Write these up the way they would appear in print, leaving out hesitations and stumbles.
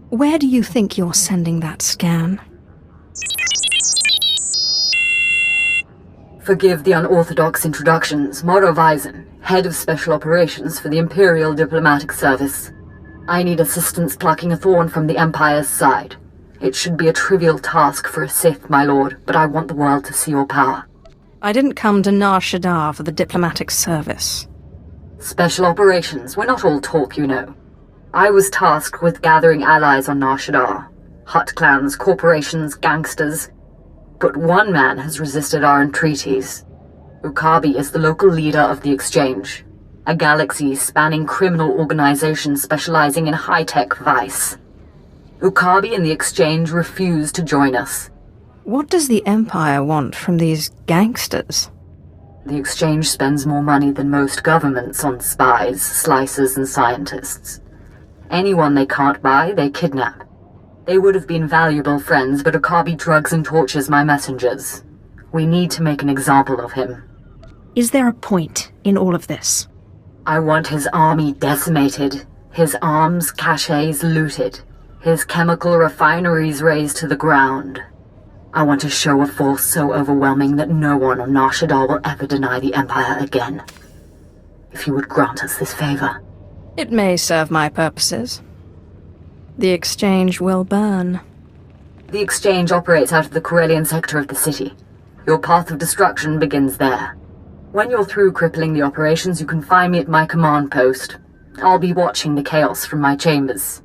Where do you think you're sending that scan? Forgive the unorthodox introductions. Moro Visen, Head of Special Operations for the Imperial Diplomatic Service. I need assistance plucking a thorn from the Empire's side. It should be a trivial task for a Sith, my lord, but I want the world to see your power. I didn't come to Nar Shaddaa for the diplomatic service. Special Operations, we're not all talk, you know. I was tasked with gathering allies on Nar Shaddaa. Hutt clans, corporations, gangsters. But one man has resisted our entreaties. Ukabi is the local leader of the Exchange, a galaxy spanning criminal organization specializing in high-tech vice. Ukabi and the Exchange refuse to join us. What does the Empire want from these gangsters? The Exchange spends more money than most governments on spies, slicers, and scientists. Anyone they can't buy, they kidnap. They would have been valuable friends, but Ukabi drugs and tortures my messengers. We need to make an example of him. Is there a point in all of this? I want his army decimated, his arms caches looted, his chemical refineries razed to the ground. I want to show a force so overwhelming that no one on Nar Shaddaa will ever deny the Empire again. If you would grant us this favor. It may serve my purposes. The Exchange will burn. The Exchange operates out of the Corellian sector of the city. Your path of destruction begins there. When you're through crippling the operations, you can find me at my command post. I'll be watching the chaos from my chambers.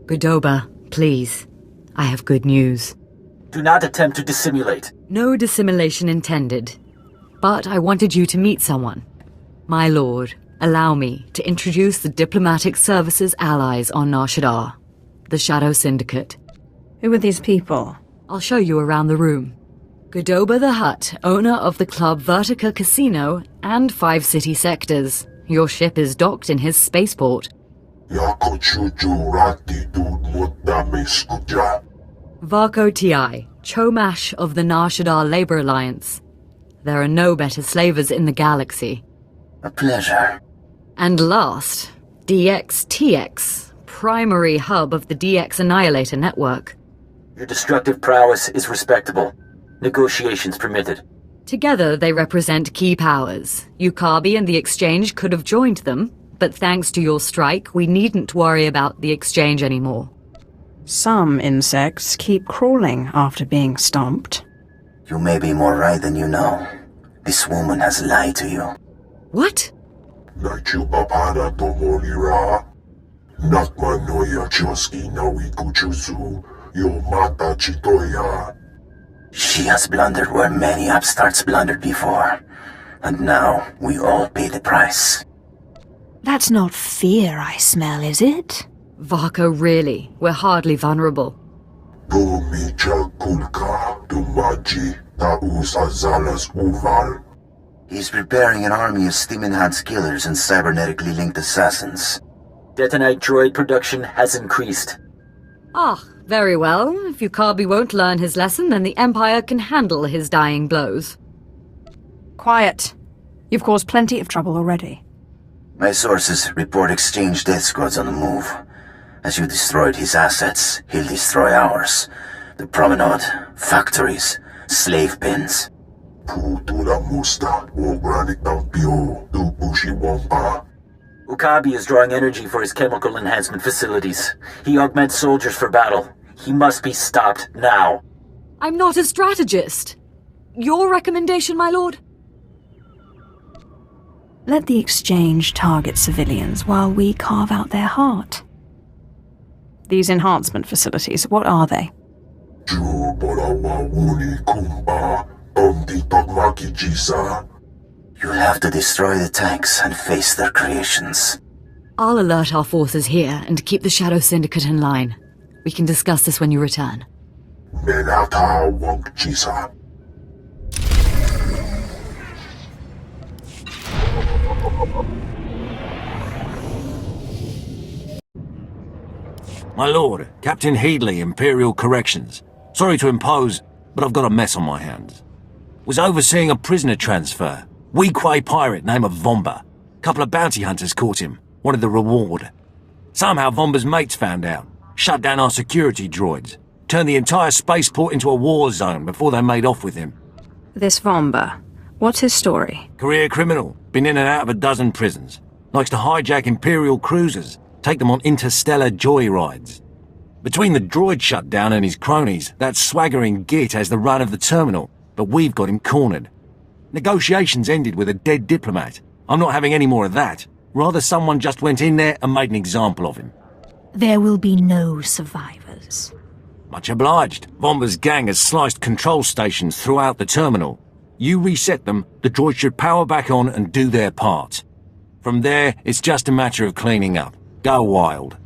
Godoba, please. I have good news. Do not attempt to dissimulate. No dissimulation intended. But I wanted you to meet someone. My lord, allow me to introduce the Diplomatic Service's allies on Nar Shaddaa, the Shadow Syndicate. Who are these people? I'll show you around the room. Godoba the Hutt, owner of the Club Vertica Casino and 5 city sectors. Your ship is docked in his spaceport. Varko Ti, Chomash of the Nar Shaddaa Labor Alliance. There are no better slavers in the galaxy. A pleasure. And last, DXTX, primary hub of the DX Annihilator network. Your destructive prowess is respectable. Negotiations permitted. Together they represent key powers. Ukabi and the Exchange could have joined them, but thanks to your strike, we needn't worry about the Exchange anymore. Some insects keep crawling after being stomped. You may be more right than you know. This woman has lied to you. What? She has blundered where many upstarts blundered before. And now we all pay the price. That's not fear I smell, is it? Varko, really? We're hardly vulnerable. He's preparing an army of steam-enhanced killers and cybernetically linked assassins. Detonite droid production has increased. Ah, very well. If Ukabi won't learn his lesson, then the Empire can handle his dying blows. Quiet. You've caused plenty of trouble already. My sources report exchange death squads on the move. As you destroyed his assets, he'll destroy ours. The promenade, factories, slave pens. Okabe is drawing energy for his chemical enhancement facilities. He augments soldiers for battle. He must be stopped now. I'm not a strategist. Your recommendation, my lord? Let the exchange target civilians while we carve out their heart. These enhancement facilities, what are they? You'll have to destroy the tanks and face their creations. I'll alert our forces here and keep the Shadow Syndicate in line. We can discuss this when you return. My lord, Captain Headley, Imperial Corrections. Sorry to impose, but I've got a mess on my hands. Was overseeing a prisoner transfer. Weequay pirate named Vomba. Couple of bounty hunters caught him. Wanted the reward. Somehow Vomba's mates found out. Shut down our security droids. Turned the entire spaceport into a war zone before they made off with him. This Vomba, what's his story? Career criminal. Been in and out of a dozen prisons. Likes to hijack Imperial cruisers. Take them on interstellar joyrides. Between the droid shutdown and his cronies, that swaggering git has the run of the terminal, but we've got him cornered. Negotiations ended with a dead diplomat. I'm not having any more of that. Rather someone just went in there and made an example of him. There will be no survivors. Much obliged. Vomba's gang has sliced control stations throughout the terminal. You reset them, the droids should power back on and do their part. From there, it's just a matter of cleaning up. Go wild.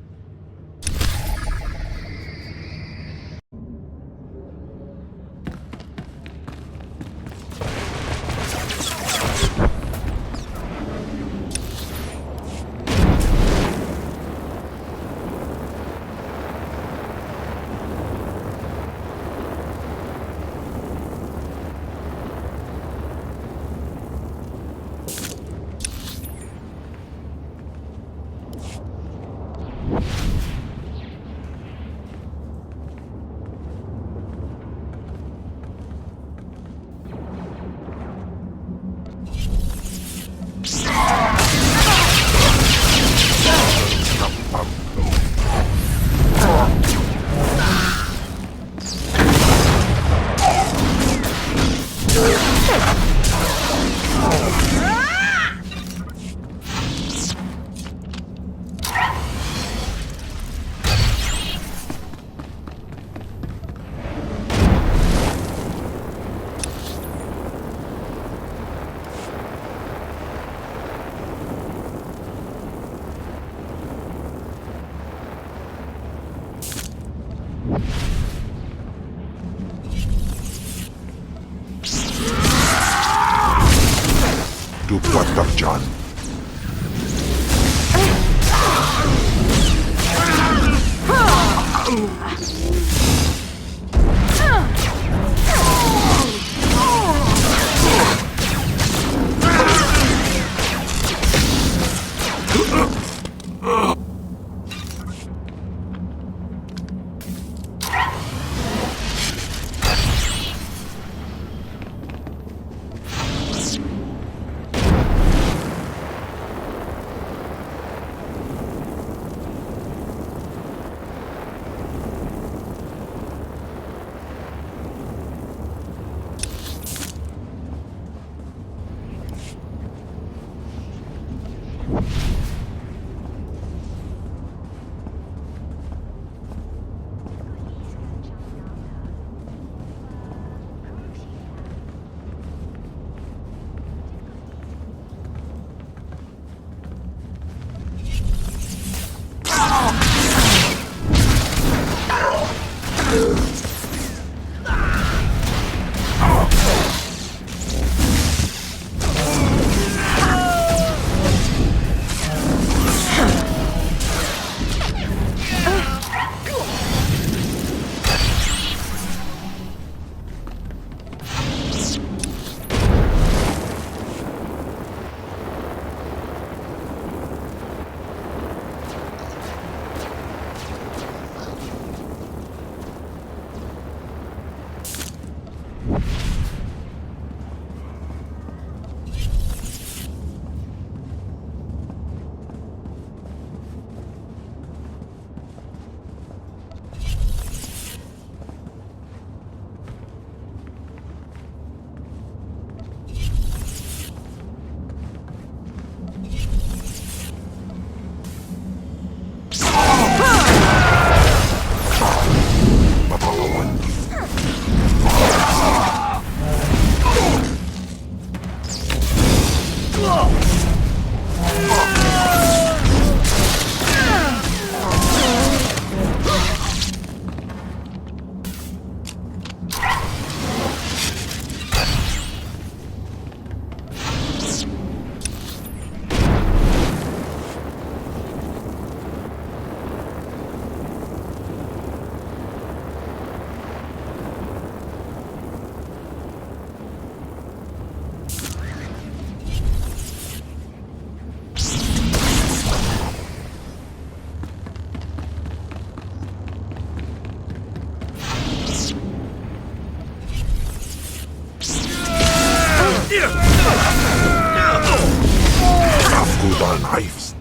Stahlheifst.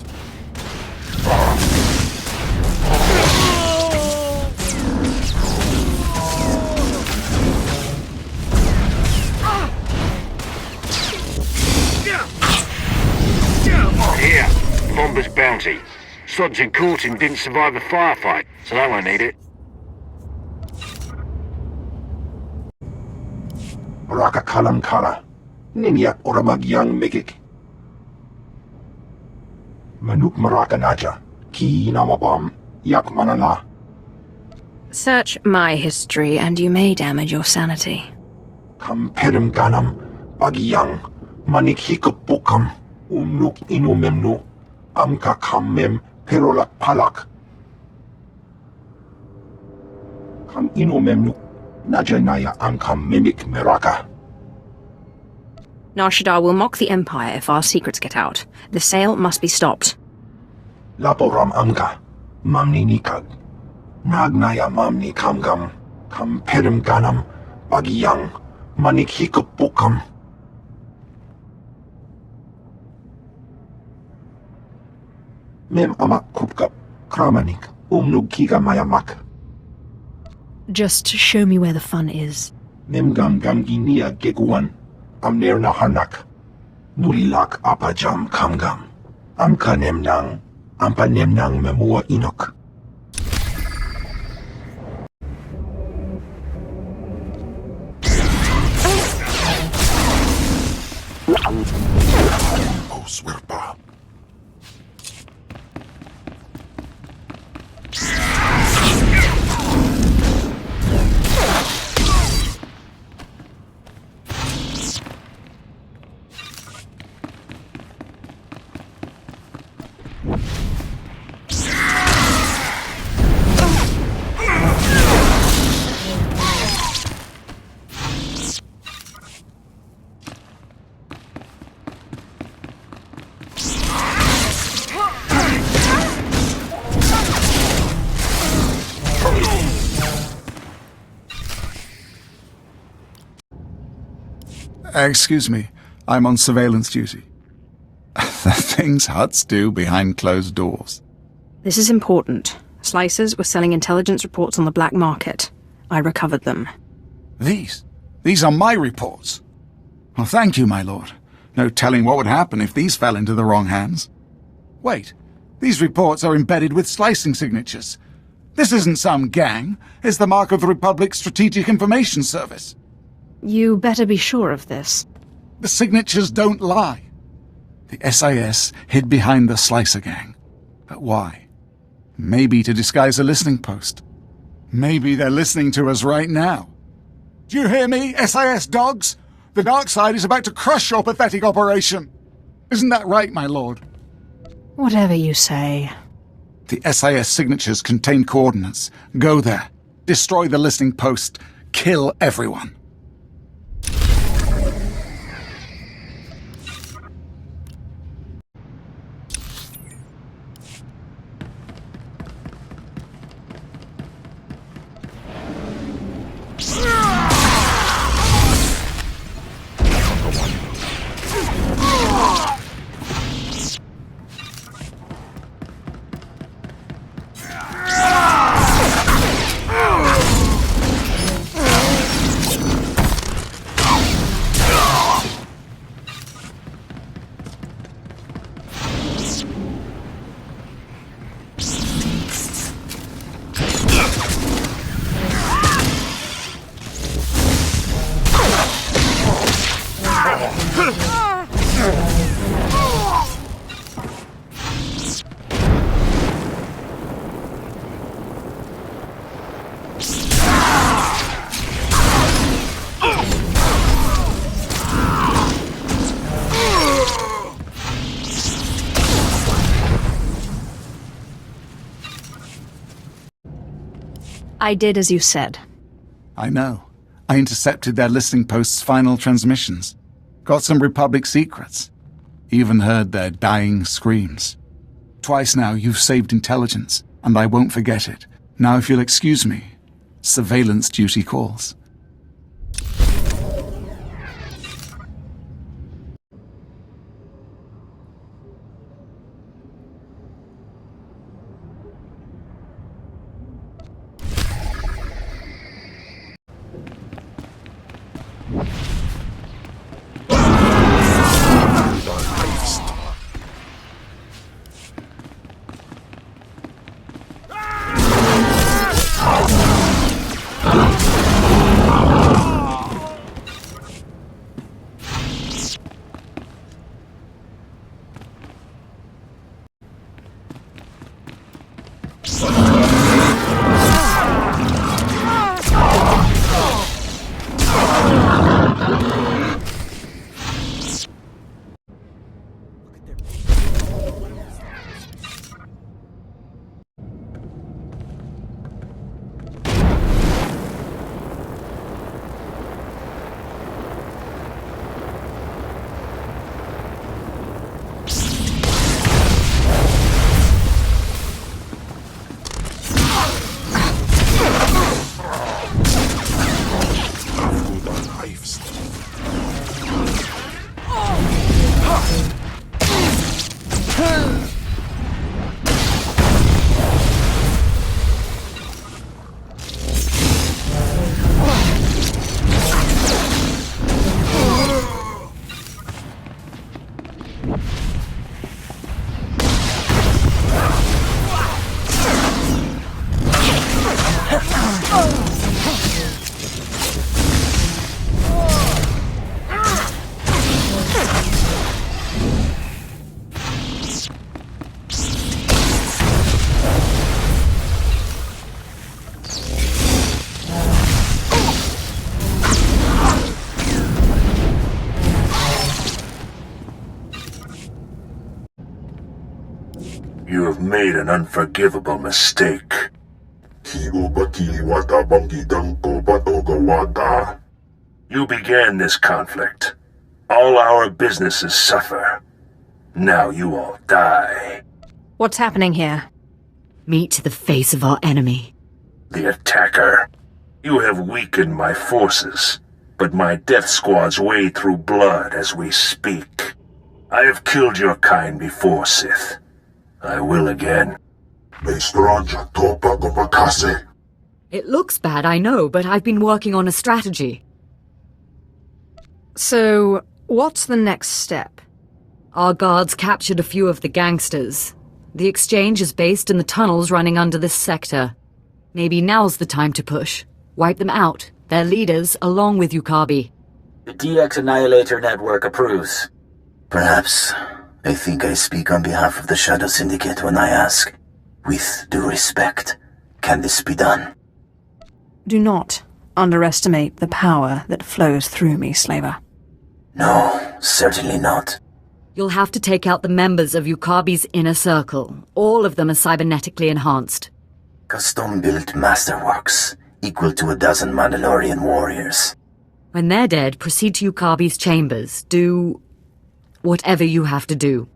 Here, Vomba's bounty. Sods in Courtin didn't survive the firefight, so they won't need it. Raka Kalamkara. Ninyak Oramagyang Mikik. Manuk Marakanaja. Ki Namabam. Yak Manala. Search my history and you may damage your sanity. Kamperim Ganam. Bagyang. Manik Hikupukam. Umnuk Inumemnu. Amka Kammem. Perolak Palak. Kam Inumemnu. Najanaya Ankam Mimik Meraka. Nar Shaddaa will mock the Empire if our secrets get out. The sale must be stopped. Laporam Amka. Mamni Nikag. Nagnaya Mamni Kamgam. Kamperim Ganam. Bagyang. Manik Hikupukam. Mem Amak Kupkap. Kramanik. Umnug Kiga Mayamak. Just show me where the fun is. Memgam Gamginia Geguan, Amner Nahanak, Nulilak Apajam Kamgam, Amka Nemnang, Ampa Nemnang Memua Inok. Oh, Swerpa. Excuse me, I'm on surveillance duty. The things Hutts do behind closed doors. This is important. Slicers were selling intelligence reports on the black market. I recovered them. These are my reports. Well, thank you, my lord. No telling what would happen if these fell into the wrong hands. Wait, these reports are embedded with slicing signatures. This isn't some gang. It's the mark of the Republic's Strategic Information Service. You better be sure of this. The signatures don't lie. The SIS hid behind the Slicer gang. But why? Maybe to disguise a listening post. Maybe they're listening to us right now. Do you hear me, SIS dogs? The dark side is about to crush your pathetic operation. Isn't that right, my lord? Whatever you say. The SIS signatures contain coordinates. Go there. Destroy the listening post. Kill everyone. I did as you said. I know. I intercepted their listening post's final transmissions. Got some Republic secrets. Even heard their dying screams. Twice now you've saved intelligence, and I won't forget it. Now if you'll excuse me, surveillance duty calls. made an unforgivable mistake. You began this conflict. All our businesses suffer. Now you all die. What's happening here? Meet the face of our enemy. The attacker. You have weakened my forces, but my death squads wade through blood as we speak. I have killed your kind before, Sith. I will again. It looks bad, I know, but I've been working on a strategy. So, what's the next step? Our guards captured a few of the gangsters. The exchange is based in the tunnels running under this sector. Maybe now's the time to push. Wipe them out, their leaders, along with Ukabi. The DX Annihilator Network approves. Perhaps. I think I speak on behalf of the Shadow Syndicate when I ask, with due respect, can this be done? Do not underestimate the power that flows through me, Slaver. No, certainly not. You'll have to take out the members of Ukabi's inner circle. All of them are cybernetically enhanced. Custom-built masterworks, equal to 12 Mandalorian warriors. When they're dead, proceed to Ukabi's chambers. Do whatever you have to do.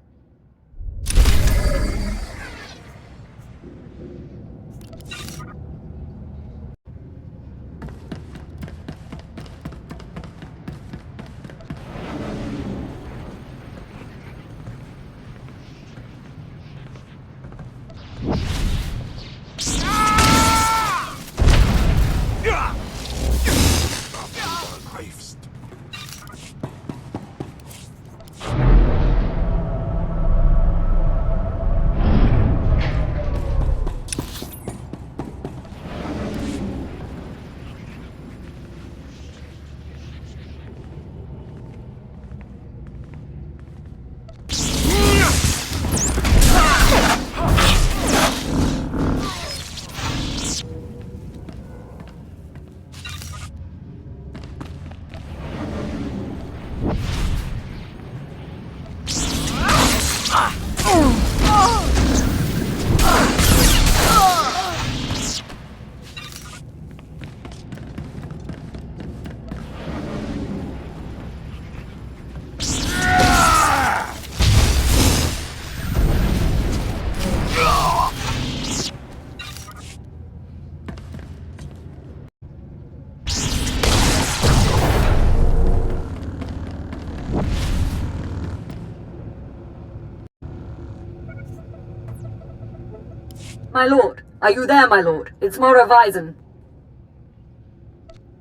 My lord, are you there, my lord? It's Mora Vizon.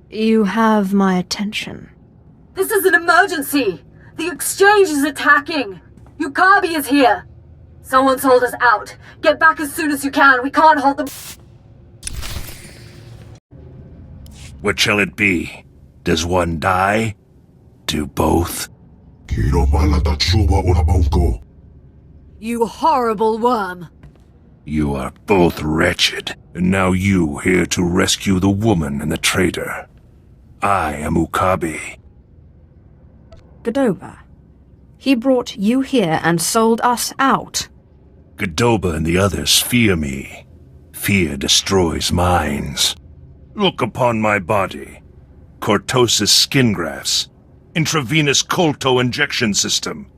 You have my attention. This is an emergency! The exchange is attacking! Ukabi is here! Someone sold us out. Get back as soon as you can. We can't hold them. What shall it be? Does one die? Do both? You horrible worm! You are both wretched, and now you here to rescue the woman and the traitor. I am Ukabi. Godoba. He brought you here and sold us out. Godoba and the others fear me. Fear destroys minds. Look upon my body. Cortosis skin grafts. Intravenous Kolto injection system.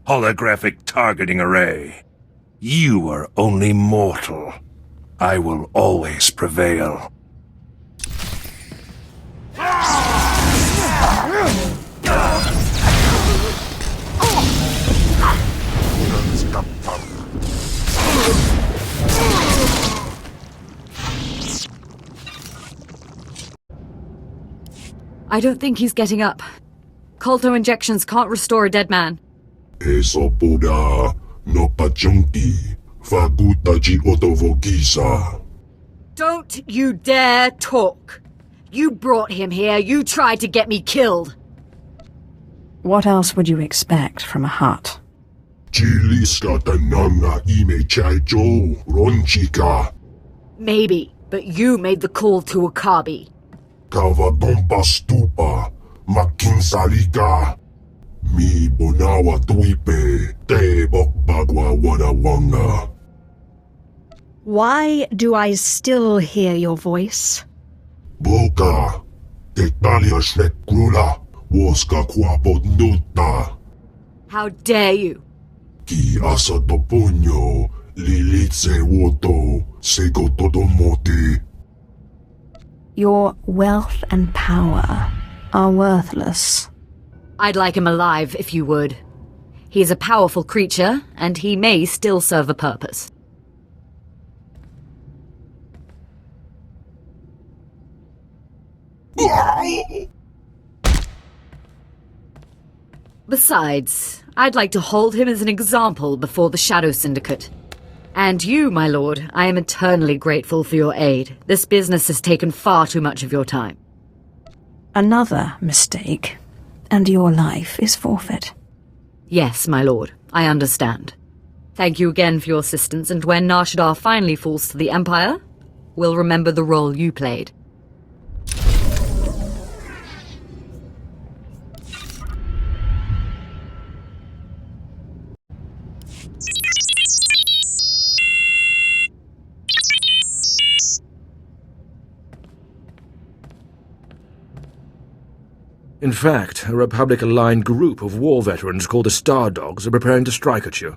Holographic targeting array. You are only mortal. I will always prevail. I don't think he's getting up. Kolto injections can't restore a dead man. Don't you dare talk. You brought him here. You tried to get me killed. What else would you expect from a Hutt? Maybe, but you made the call to Ukabi. Why do I still hear your voice? Boka, Tectalia Shrekrula, Woska Quapodnuta. How dare you? Ki asa toponyo, Lilitse Woto, Sego Todomoti. Your wealth and power are worthless. I'd like him alive, if you would. He's a powerful creature, and he may still serve a purpose. Besides, I'd like to hold him as an example before the Shadow Syndicate. And you, my lord, I am eternally grateful for your aid. This business has taken far too much of your time. Another mistake, and your life is forfeit. Yes, my lord, I understand. Thank you again for your assistance, and when Nar Shaddaa finally falls to the Empire, we'll remember the role you played. In fact, a Republic-aligned group of war veterans called the Star Dogs are preparing to strike at you.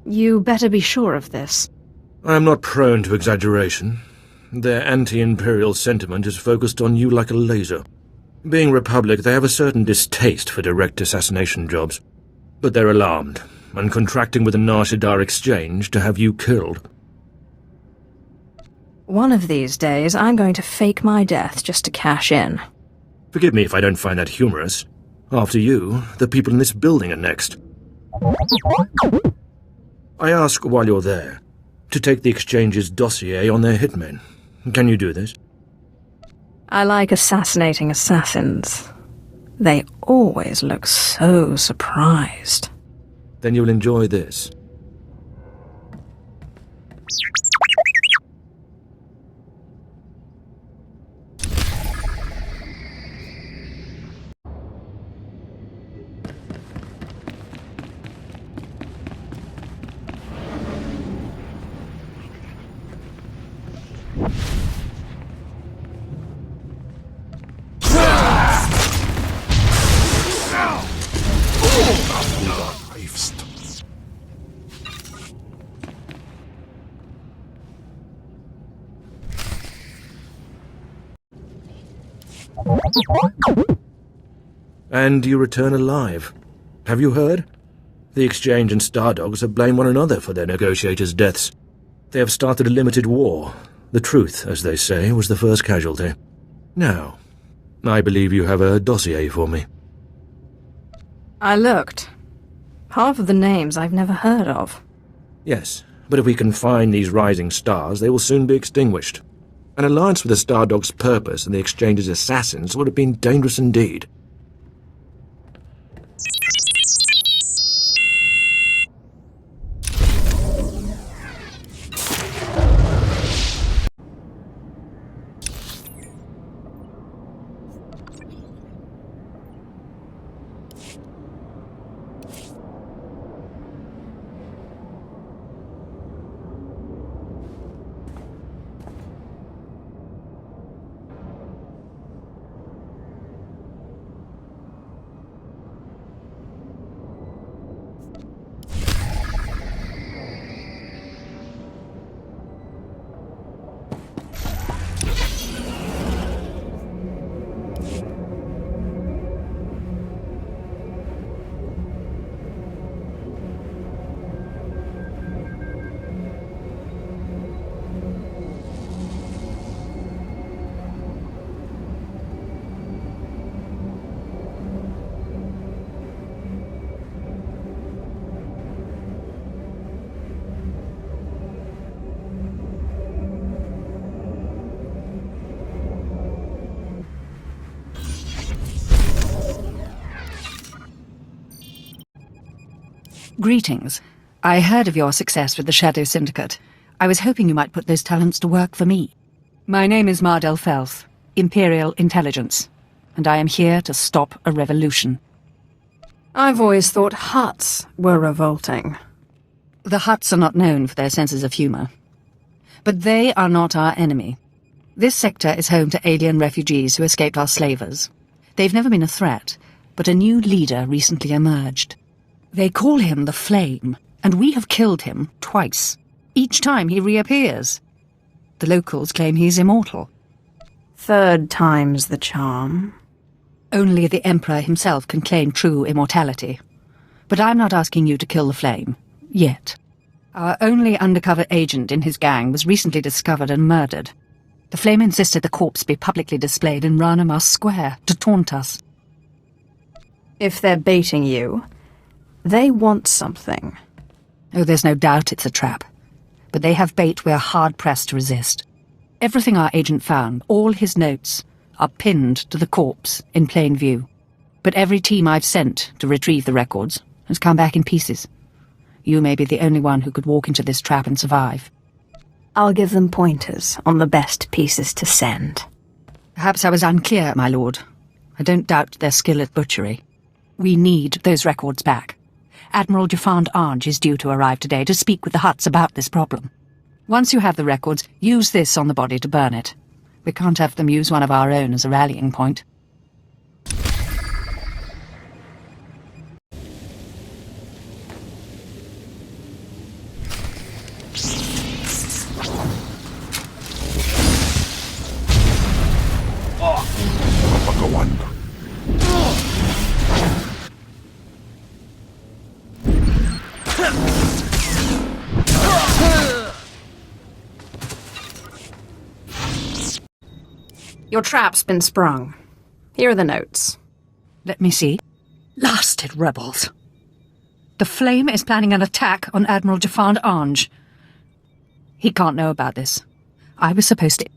You better be sure of this. I am not prone to exaggeration. Their anti-Imperial sentiment is focused on you like a laser. Being Republic, they have a certain distaste for direct assassination jobs. But they're alarmed, and contracting with the Nar Shaddaa Exchange to have you killed. One of these days, I'm going to fake my death just to cash in. Forgive me if I don't find that humorous. After you, the people in this building are next. I ask while you're there, to take the Exchange's dossier on their hitmen. Can you do this? I like assassinating assassins. They always look so surprised. Then you'll enjoy this. And you return alive. Have you heard? The Exchange and Star Dogs have blamed one another for their negotiators' deaths. They have started a limited war. The truth, as they say, was the first casualty. Now, I believe you have a dossier for me. I looked. Half of the names I've never heard of. Yes, but if we can find these rising stars, they will soon be extinguished. An alliance with the Star Dogs' purpose and the Exchange's assassins would have been dangerous indeed. Greetings. I heard of your success with the Shadow Syndicate. I was hoping you might put those talents to work for me. My name is Mardel Felth, Imperial Intelligence, and I am here to stop a revolution. I've always thought Hutts were revolting. The Hutts are not known for their senses of humor. But they are not our enemy. This sector is home to alien refugees who escaped our slavers. They've never been a threat, but a new leader recently emerged. They call him the Flame, and we have killed him twice. Each time he reappears. The locals claim he's immortal. Third time's the charm. Only the Emperor himself can claim true immortality. But I'm not asking you to kill the Flame. Yet. Our only undercover agent in his gang was recently discovered and murdered. The Flame insisted the corpse be publicly displayed in Rana Mas Square to taunt us. If they're baiting you, they want something. Oh, there's no doubt it's a trap. But they have bait we're hard-pressed to resist. Everything our agent found, all his notes, are pinned to the corpse in plain view. But every team I've sent to retrieve the records has come back in pieces. You may be the only one who could walk into this trap and survive. I'll give them pointers on the best pieces to send. Perhaps I was unclear, my lord. I don't doubt their skill at butchery. We need those records back. Admiral Jafand Arge is due to arrive today to speak with the Hutts about this problem. Once you have the records, use this on the body to burn it. We can't have them use one of our own as a rallying point. Your trap's been sprung. Here are the notes. Let me see. Blasted rebels. The Flame is planning an attack on Admiral Jafand Arge. He can't know about this. I was supposed to...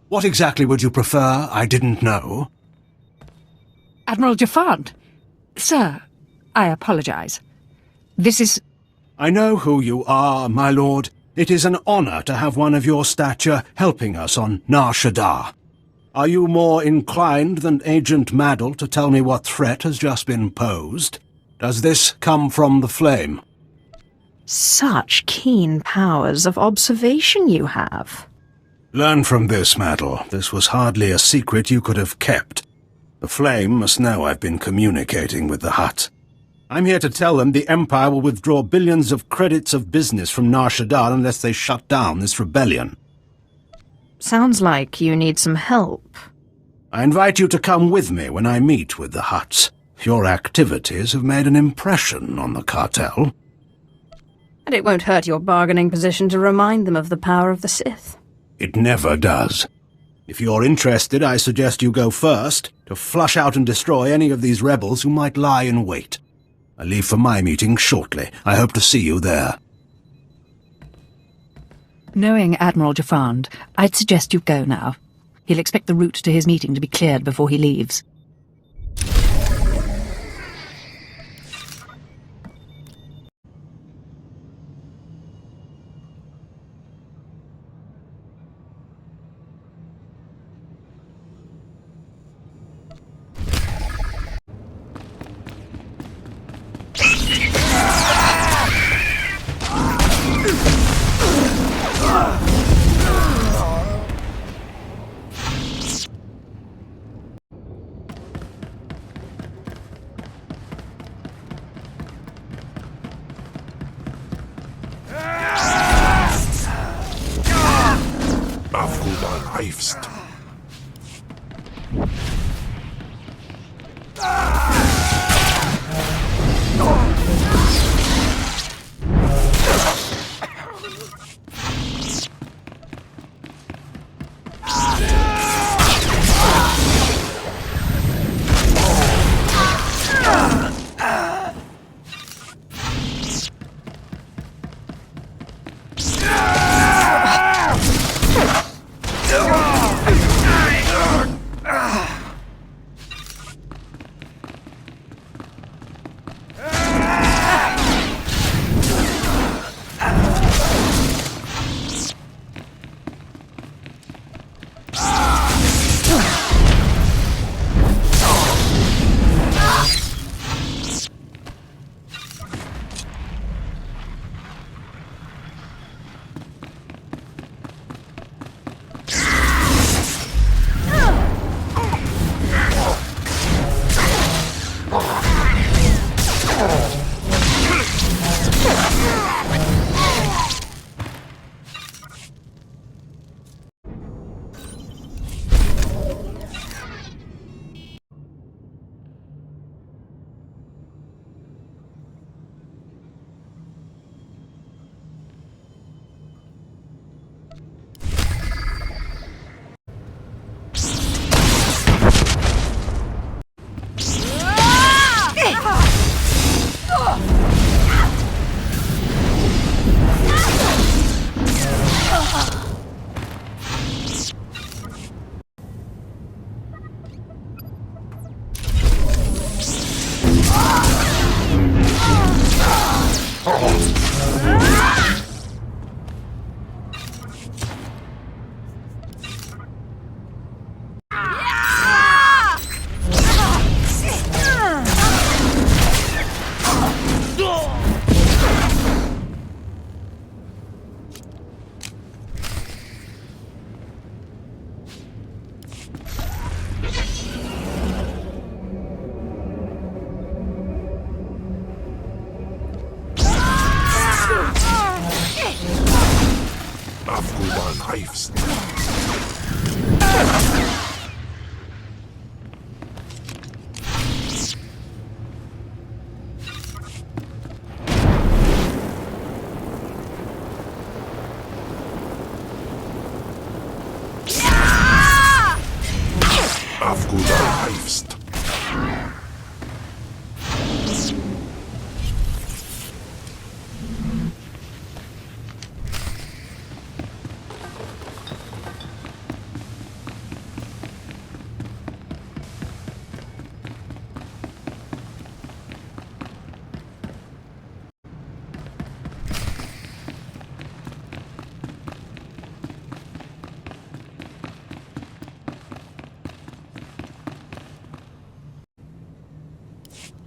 What exactly would you prefer? I didn't know. Admiral Jafand? Sir, I apologize. This is... I know who you are, my lord. It is an honor to have one of your stature helping us on Nar Shaddaa. Are you more inclined than Agent Maddle to tell me what threat has just been posed? Does this come from the Flame? Such keen powers of observation you have. Learn from this, Maddle. This was hardly a secret you could have kept. The Flame must know I've been communicating with the Hutt. I'm here to tell them the Empire will withdraw billions of credits of business from Nar Shaddaa unless they shut down this rebellion. Sounds like you need some help. I invite you to come with me when I meet with the Hutts. Your activities have made an impression on the cartel. And it won't hurt your bargaining position to remind them of the power of the Sith. It never does. If you're interested, I suggest you go first, to flush out and destroy any of these rebels who might lie in wait. I leave for my meeting shortly. I hope to see you there. Knowing Admiral Jafand, I'd suggest you go now. He'll expect the route to his meeting to be cleared before he leaves.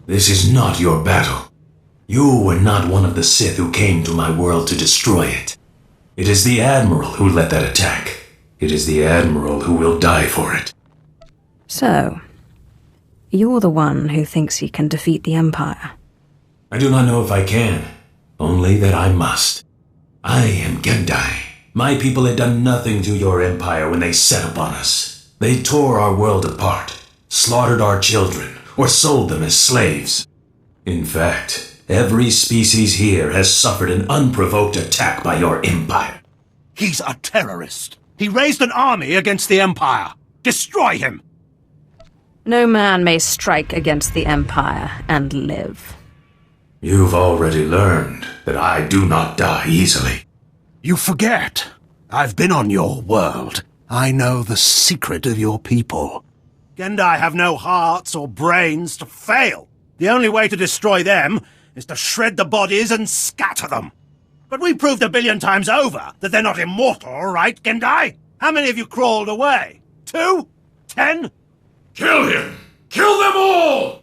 This is not your battle. You were not one of the Sith who came to my world to destroy it. It is the Admiral who led that attack. It is the Admiral who will die for it. So, you're the one who thinks he can defeat the Empire. I do not know if I can, only that I must. I am Jedi. My people had done nothing to your Empire when they set upon us. They tore our world apart, slaughtered our children, or sold them as slaves. In fact, every species here has suffered an unprovoked attack by your Empire. He's a terrorist. He raised an army against the Empire. Destroy him! No man may strike against the Empire and live. You've already learned that I do not die easily. You forget. I've been on your world. I know the secret of your people. Jedi have no hearts or brains to fail. The only way to destroy them is to shred the bodies and scatter them. But we proved 1 billion times over that they're not immortal, right, Jedi? How many of you crawled away? 2? 10? Kill him! Kill them all!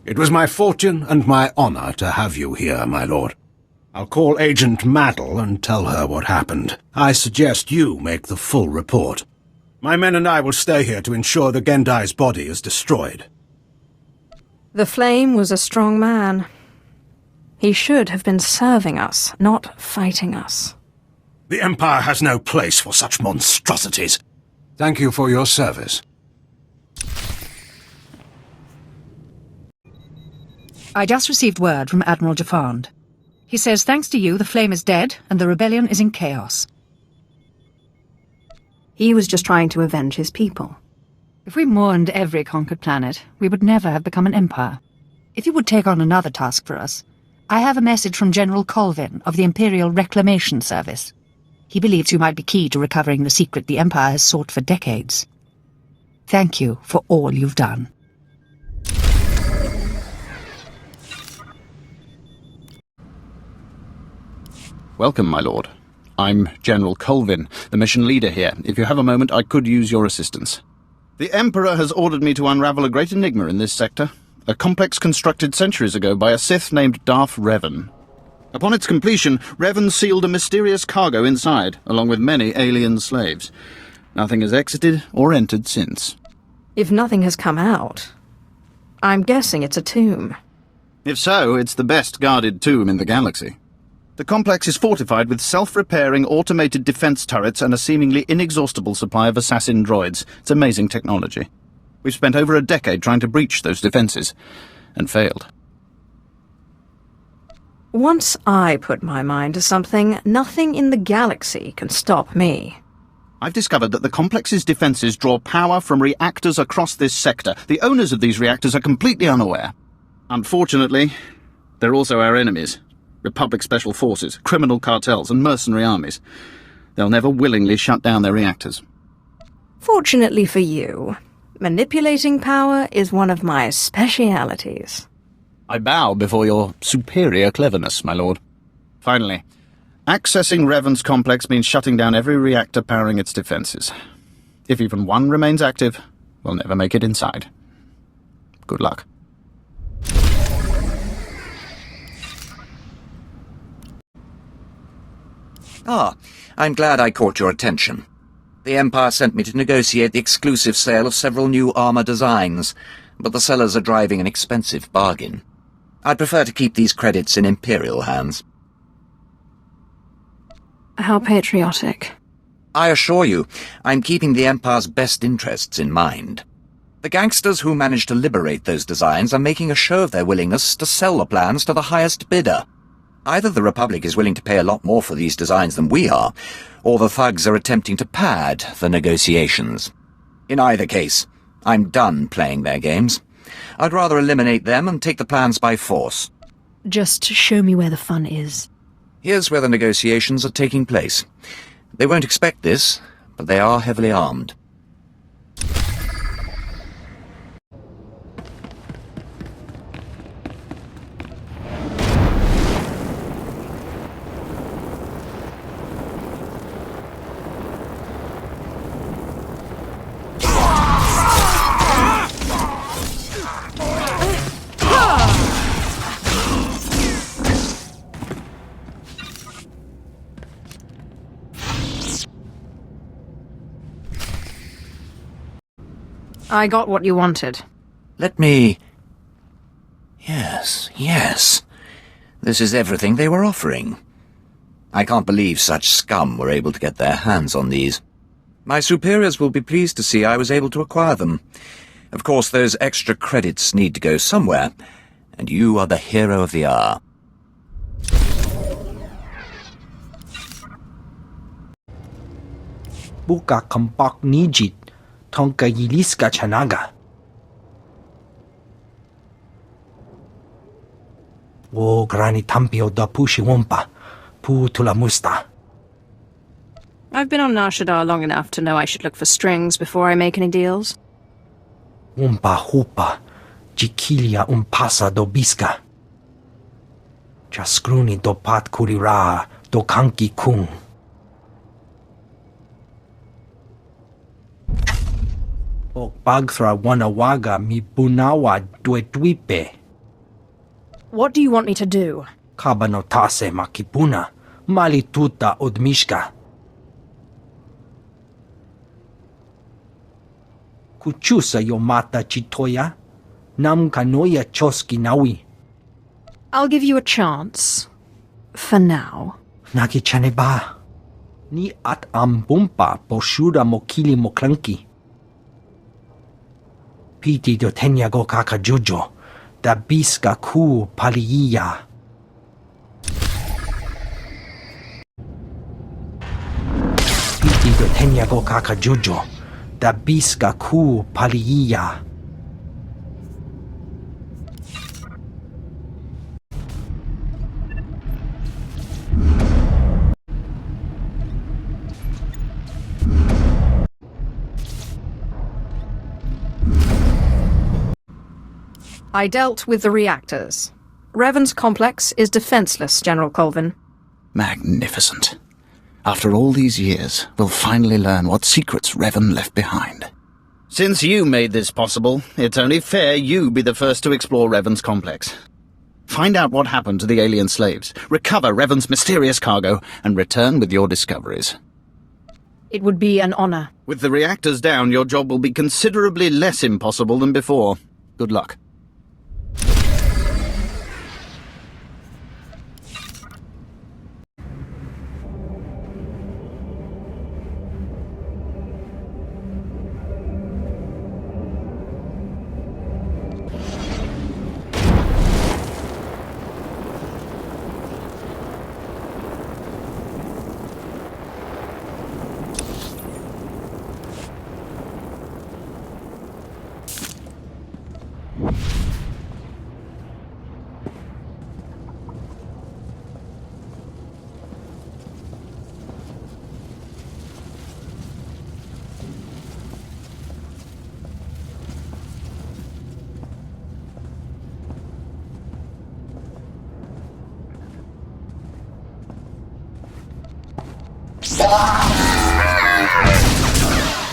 It was my fortune and my honor to have you here, my lord. I'll call Agent Maddle and tell her what happened. I suggest you make the full report. My men and I will stay here to ensure the Gendai's body is destroyed. The Flame was a strong man. He should have been serving us, not fighting us. The Empire has no place for such monstrosities. Thank you for your service. I just received word from Admiral Jafand. He says thanks to you, the Flame is dead, and the rebellion is in chaos. He was just trying to avenge his people. If we mourned every conquered planet, we would never have become an empire. If you would take on another task for us, I have a message from General Colvin of the Imperial Reclamation Service. He believes you might be key to recovering the secret the Empire has sought for decades. Thank you for all you've done. Welcome, my lord. I'm General Colvin, the mission leader here. If you have a moment, I could use your assistance. The Emperor has ordered me to unravel a great enigma in this sector. A complex constructed centuries ago by a Sith named Darth Revan. Upon its completion, Revan sealed a mysterious cargo inside, along with many alien slaves. Nothing has exited or entered since. If nothing has come out, I'm guessing it's a tomb. If so, it's the best guarded tomb in the galaxy. The complex is fortified with self-repairing automated defense turrets and a seemingly inexhaustible supply of assassin droids. It's amazing technology. We've spent over a decade trying to breach those defenses, and failed. Once I put my mind to something, nothing in the galaxy can stop me. I've discovered that the complex's defenses draw power from reactors across this sector. The owners of these reactors are completely unaware. Unfortunately, they're also our enemies. Republic Special Forces, criminal cartels, and mercenary armies. They'll never willingly shut down their reactors. Fortunately for you, manipulating power is one of my specialities. I bow before your superior cleverness, my lord. Finally, accessing Revan's complex means shutting down every reactor powering its defenses. If even one remains active, we'll never make it inside. Good luck. Ah, I'm glad I caught your attention. The Empire sent me to negotiate the exclusive sale of several new armor designs, but the sellers are driving an expensive bargain. I'd prefer to keep these credits in Imperial hands. How patriotic. I assure you, I'm keeping the Empire's best interests in mind. The gangsters who managed to liberate those designs are making a show of their willingness to sell the plans to the highest bidder. Either the Republic is willing to pay a lot more for these designs than we are, or the thugs are attempting to pad the negotiations. In either case, I'm done playing their games. I'd rather eliminate them and take the plans by force. Just show me where the fun is. Here's where the negotiations are taking place. They won't expect this, but they are heavily armed. I got what you wanted. Let me... Yes. This is everything they were offering. I can't believe such scum were able to get their hands on these. My superiors will be pleased to see I was able to acquire them. Of course, those extra credits need to go somewhere, and you are the hero of the hour. Buka kampak nijit, tonka yiliska chanaga. O grani tampio da pushi wompa, pu tula musta. I've been on Nar Shaddaa long enough to know I should look for strings before I make any deals. Wompa hupa, jikilia umpasa do biska. Jaskruni do pat kurira, do kanki kung. Ok bagthra wanawaga mi bunawa duetwipe. What do you want me to do? Kabanotase makipuna, malituta odmishka. Kuchusa yomata chitoya, nam kanoya choski nawi. I'll give you a chance. For now. Nakichaneba. Ni at ambumpa poshura mokili moklanki. Piti do tenya go kaka jojo, da biska ku paliya. Piti do tenya go kaka jojo, da biska ku paliya. I dealt with the reactors. Revan's complex is defenseless, General Colvin. Magnificent. After all these years, we'll finally learn what secrets Revan left behind. Since you made this possible, it's only fair you be the first to explore Revan's complex. Find out what happened to the alien slaves, recover Revan's mysterious cargo, and return with your discoveries. It would be an honor. With the reactors down, your job will be considerably less impossible than before. Good luck.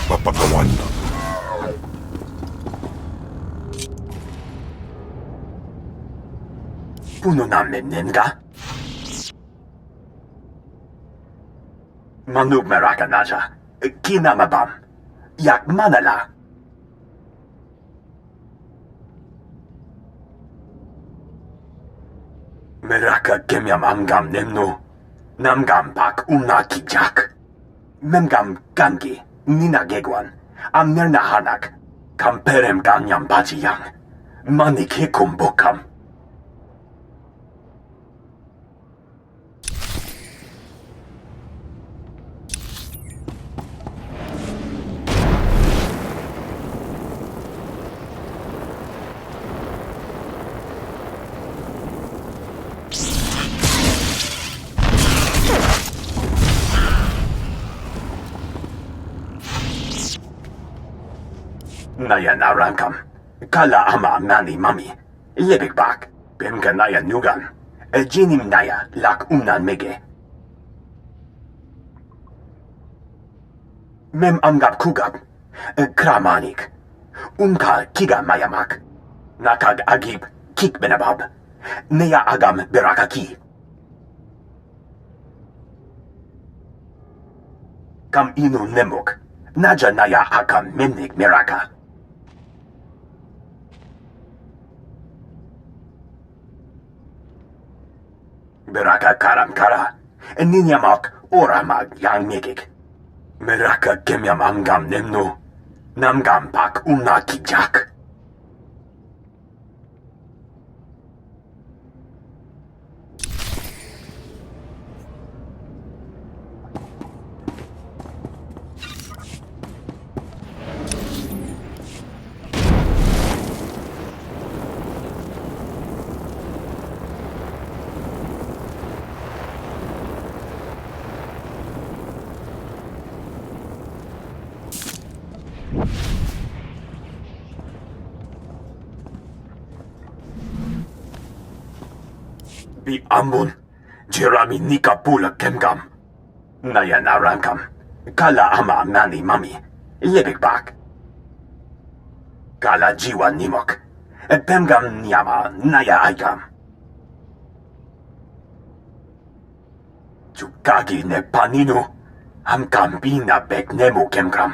Papagawan. Puno namin ninga? Manug meraka naja. Kinamabam. Yak manala. Meraka kemyam amgam nemnu. Namgam pak kijak. Memgam gangi. Nina gegwan. Amnerna hanak. Kamperem ganyam bajiyang. Manik hikum bokam. Naya narangkam. Kala ama mani mami. Lebik bak. Bimka naya nugan. Jinim naya lak unan mege. Mem amgab kugab. Kramanik. Unka kiga mayamak. Nakag agib kik benabab. Neya agam berakaki. Kam inu nemuk. Naja naya akam memnik meraka. Beraka karam kara. Ninyamak oramag yang megik. Meraka kemyam amgam nemnu. Namgam pak kijak. Bi amun, Jerami nika pula kemgam. Naya narangkam. Kala ama mani mami. Lebik bak. Kala jiwa nimok. Pemgam nyama naya aikam. Chukagi ne paninu. Amkam bina bek nemu kemgam.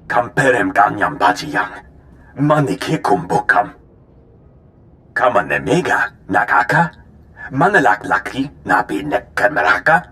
Kamperem ganyam bajiyang. Manik hikum bokam. Kama ne mega, nakaka? Manalak laki, nabi ne kameraka?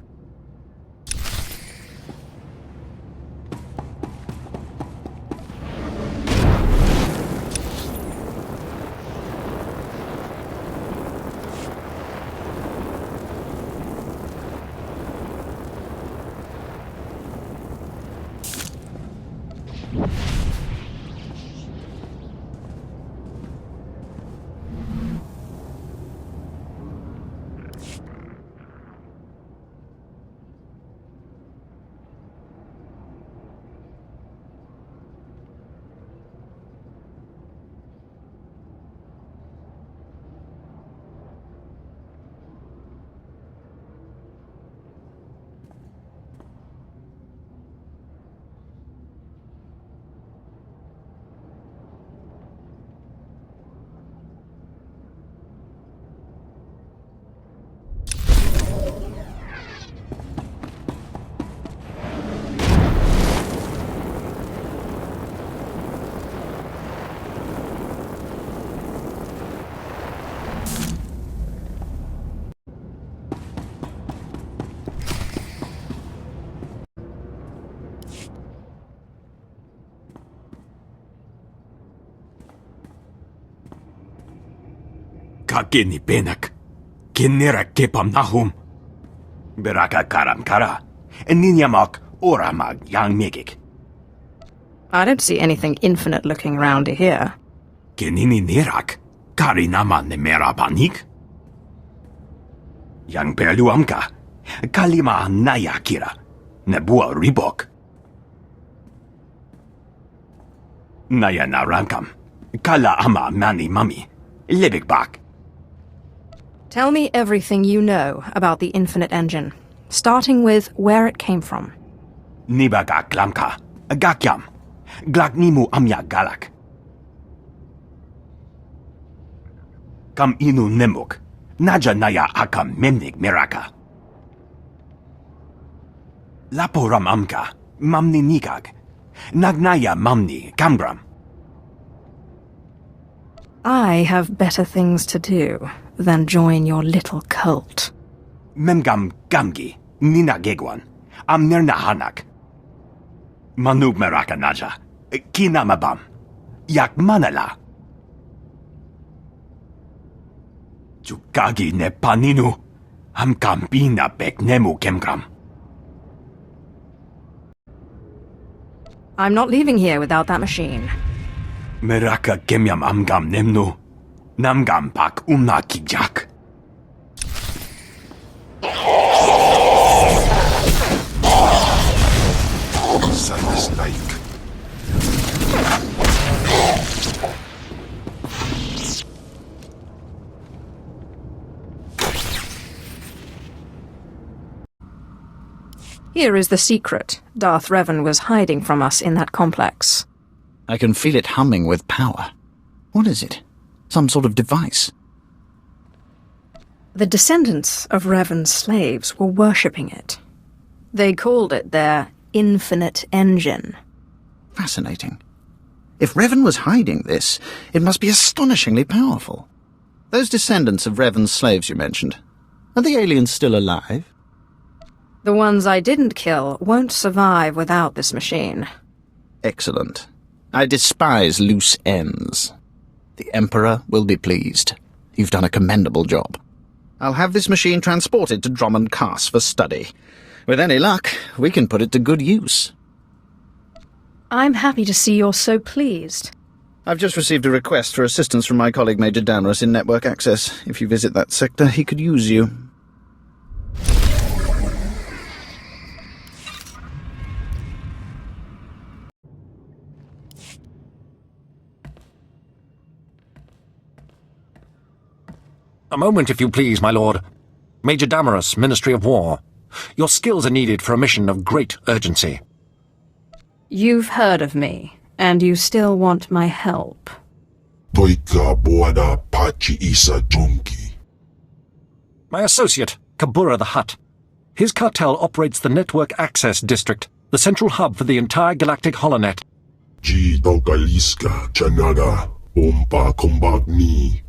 Kakini penak. Kinera kepam nahum. Beraka karam kara. Ninyamak oramag yang megik. I don't see anything infinite looking around here. Kenini nerak. Karinama ne merabanik. Yang peluamka. Kalima naya kira. Nebua ribok. Naya narangkam. Kala ama mani mami. Lebik bak. Tell me everything you know about the Infinite Engine, starting with where it came from. Nibaga glamka, gakyam, glaknimu amya galak. Kam inu nemuk, naja naya akam memnik miraka. Laporam amka, mamni nikag, nagnaya mamni gamgram. I have better things to do than join your little cult. Memgam gamgi, nina gegwan, amnerna hanak. Manub meraka naja, kinamabam, yak manala. Jukagi ne paninu, amkambina bek nemu kemgram. I'm not leaving here without that machine. Meraka kemyam amgam nemnu, namgam pak kijak. Here is the secret Darth Revan was hiding from us in that complex. I can feel it humming with power. What is it? Some sort of device? The descendants of Revan's slaves were worshipping it. They called it their Infinite Engine. Fascinating. If Revan was hiding this, it must be astonishingly powerful. Those descendants of Revan's slaves you mentioned, are the aliens still alive? The ones I didn't kill won't survive without this machine. Excellent. I despise loose ends. The Emperor will be pleased. You've done a commendable job. I'll have this machine transported to Drummond Cass for study. With any luck, we can put it to good use. I'm happy to see you're so pleased. I've just received a request for assistance from my colleague Major Danros in network access. If you visit that sector, he could use you. A moment, if you please, my lord. Major Damaris, Ministry of War. Your skills are needed for a mission of great urgency. You've heard of me, and you still want my help. Toika boada pachi isa junki. My associate, Kabura the Hutt. His cartel operates the Network Access District, the central hub for the entire galactic holonet. Ji tokaliska chanaga ompa kombagni.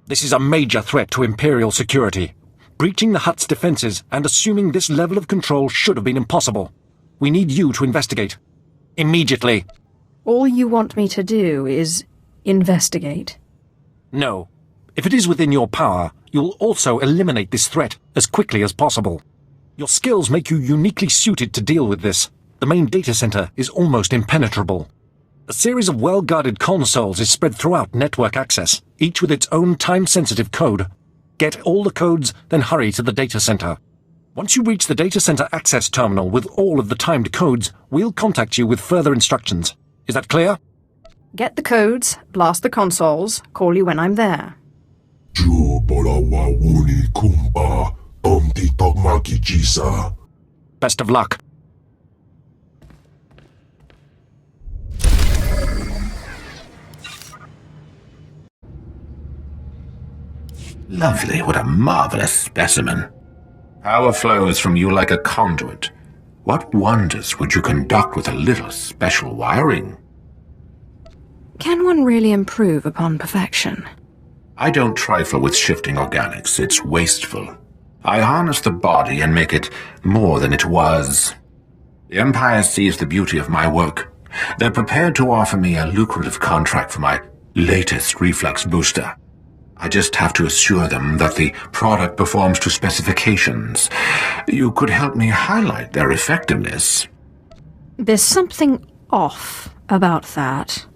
This is a major threat to Imperial security. Breaching the Hutt's defenses and assuming this level of control should have been impossible. We need you to investigate. Immediately. All you want me to do is investigate? No. If it is within your power, you'll also eliminate this threat as quickly as possible. Your skills make you uniquely suited to deal with this. The main data center is almost impenetrable. A series of well-guarded consoles is spread throughout network access, each with its own time-sensitive code. Get all the codes, then hurry to the data center. Once you reach the data center access terminal with all of the timed codes, we'll contact you with further instructions. Is that clear? Get the codes, blast the consoles, call you when I'm there. Best of luck. Lovely, what a marvelous specimen. Power flows from you like a conduit. What wonders would you conduct with a little special wiring? Can one really improve upon perfection? I don't trifle with shifting organics, it's wasteful. I harness the body and make it more than it was. The Empire sees the beauty of my work. They're prepared to offer me a lucrative contract for my latest reflux booster. I just have to assure them that the product performs to specifications. You could help me highlight their effectiveness. There's something off about that.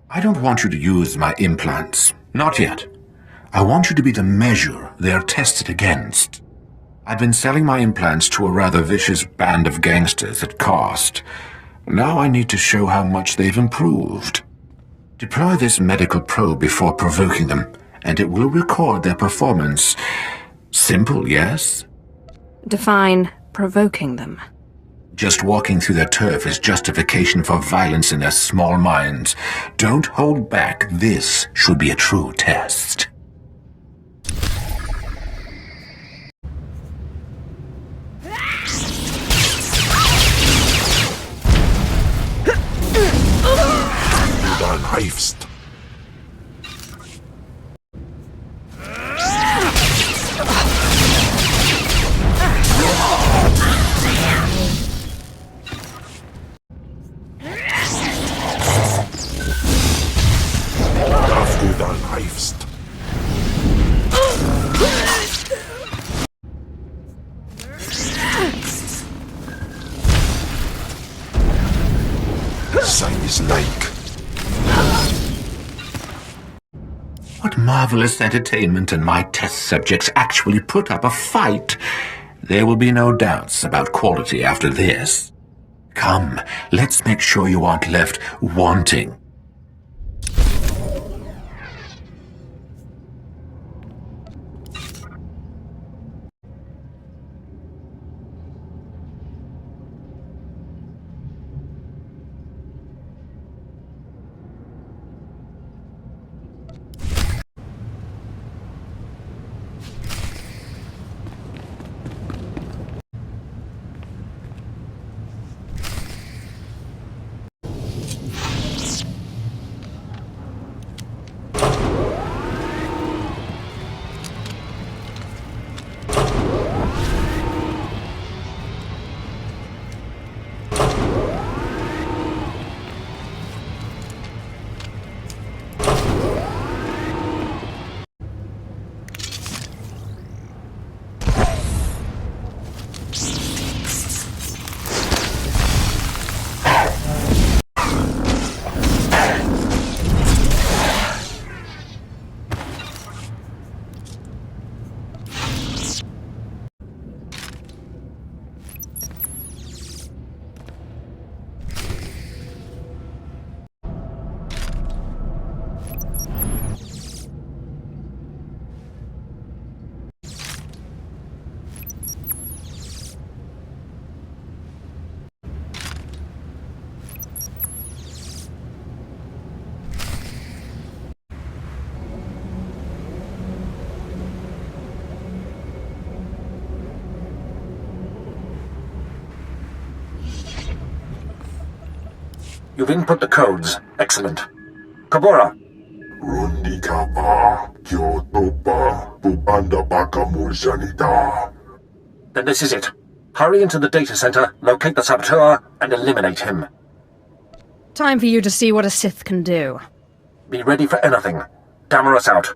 I don't want you to use my implants. Not yet. I want you to be the measure they're tested against. I've been selling my implants to a rather vicious band of gangsters at cost. Now I need to show how much they've improved. Deploy this medical probe before provoking them, and it will record their performance. Simple, yes? Define provoking them. Just walking through their turf is justification for violence in their small minds. Don't hold back. This should be a true test. Knifest. Darf du da knifest? Sein is like. What marvelous entertainment, and my test subjects actually put up a fight. There will be no doubts about quality after this. Come, let's make sure you aren't left wanting. You've input the codes. Excellent. Kabora. Rundi kapa, kyoto pa, bubanda baka murjanita. Then this is it. Hurry into the data center, locate the SWTOR, and eliminate him. Time for you to see what a Sith can do. Be ready for anything. Damaris out.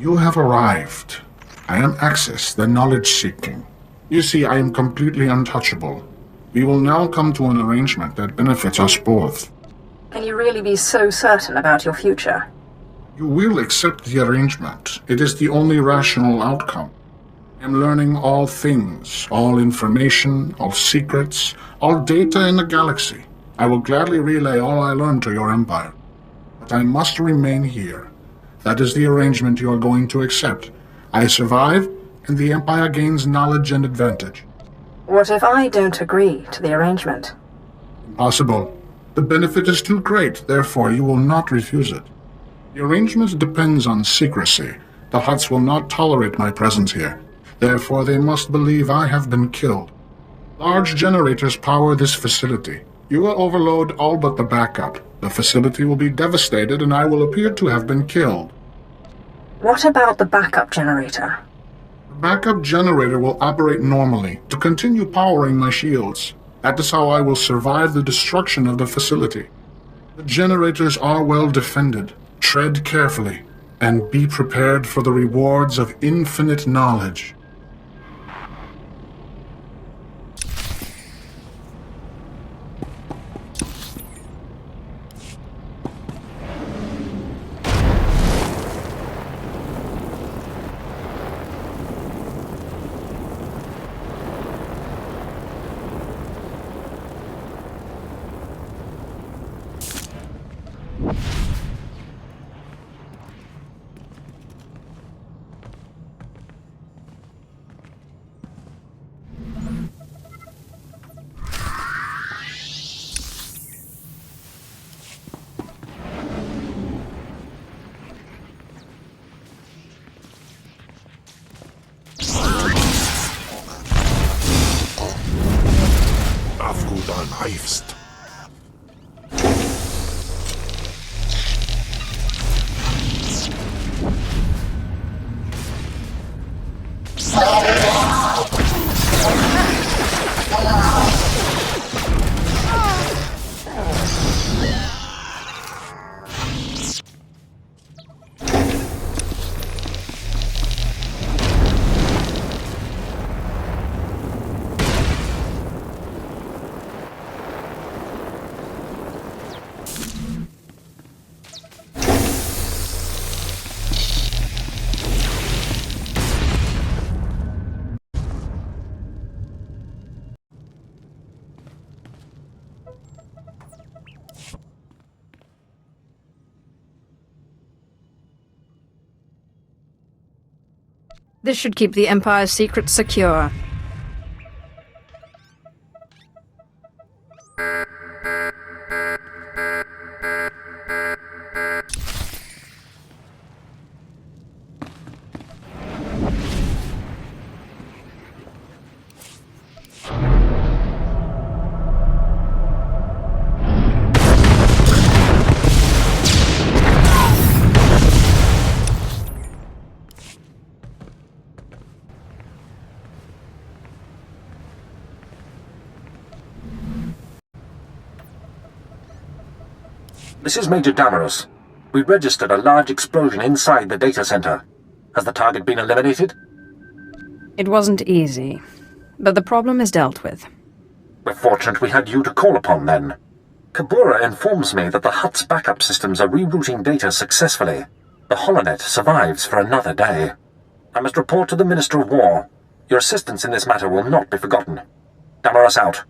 You have arrived. I am Axis, the knowledge-seeking. You see, I am completely untouchable. We will now come to an arrangement that benefits us both. Can you really be so certain about your future? You will accept the arrangement. It is the only rational outcome. I am learning all things, all information, all secrets, all data in the galaxy. I will gladly relay all I learned to your empire. But I must remain here. That is the arrangement you are going to accept. I survive, and the Empire gains knowledge and advantage. What if I don't agree to the arrangement? Impossible. The benefit is too great, therefore you will not refuse it. The arrangement depends on secrecy. The Hutts will not tolerate my presence here. Therefore, they must believe I have been killed. Large generators power this facility. You will overload all but the backup. The facility will be devastated and I will appear to have been killed. What about the backup generator? The backup generator will operate normally to continue powering my shields. That is how I will survive the destruction of the facility. The generators are well defended. Tread carefully, and be prepared for the rewards of infinite knowledge. Hilfst. This should keep the Empire's secrets secure. This is Major Damaros. We registered a large explosion inside the data center. Has the target been eliminated? It wasn't easy, but the problem is dealt with. We're fortunate we had you to call upon, then. Kabura informs me that the Hutt's backup systems are rerouting data successfully. The holonet survives for another day. I must report to the Minister of War. Your assistance in this matter will not be forgotten. Damaros out.